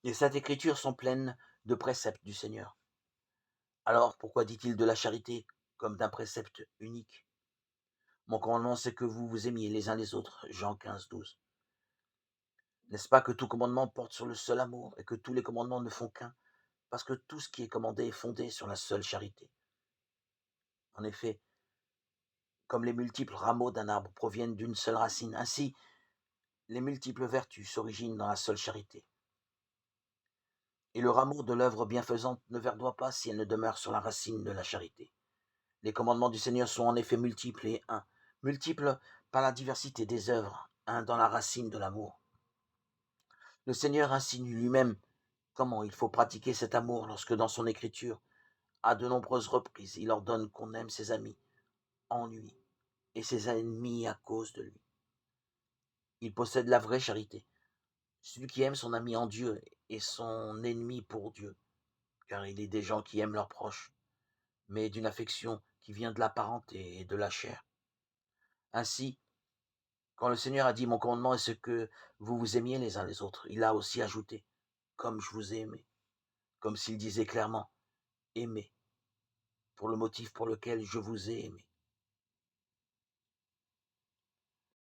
Les Saintes Écritures sont pleines de préceptes du Seigneur. Alors pourquoi dit-il de la charité comme d'un précepte unique? Mon commandement, c'est que vous vous aimiez les uns les autres. Jean 15, 12. N'est-ce pas que tout commandement porte sur le seul amour et que tous les commandements ne font qu'un, parce que tout ce qui est commandé est fondé sur la seule charité. En effet, comme les multiples rameaux d'un arbre proviennent d'une seule racine, ainsi les multiples vertus s'originent dans la seule charité. Et le rameau de l'œuvre bienfaisante ne verdoie pas si elle ne demeure sur la racine de la charité. Les commandements du Seigneur sont en effet multiples et un, multiples par la diversité des œuvres, un dans la racine de l'amour. Le Seigneur insinue lui-même comment il faut pratiquer cet amour lorsque dans son écriture, à de nombreuses reprises, il ordonne qu'on aime ses amis en lui et ses ennemis à cause de lui. Il possède la vraie charité. Celui qui aime son ami en Dieu est son ennemi pour Dieu, car il est des gens qui aiment leurs proches, mais d'une affection qui vient de la parenté et de la chair. Ainsi, quand le Seigneur a dit mon commandement est ce que vous vous aimiez les uns les autres, il a aussi ajouté comme je vous ai aimé, comme s'il disait clairement aimez pour le motif pour lequel je vous ai aimé.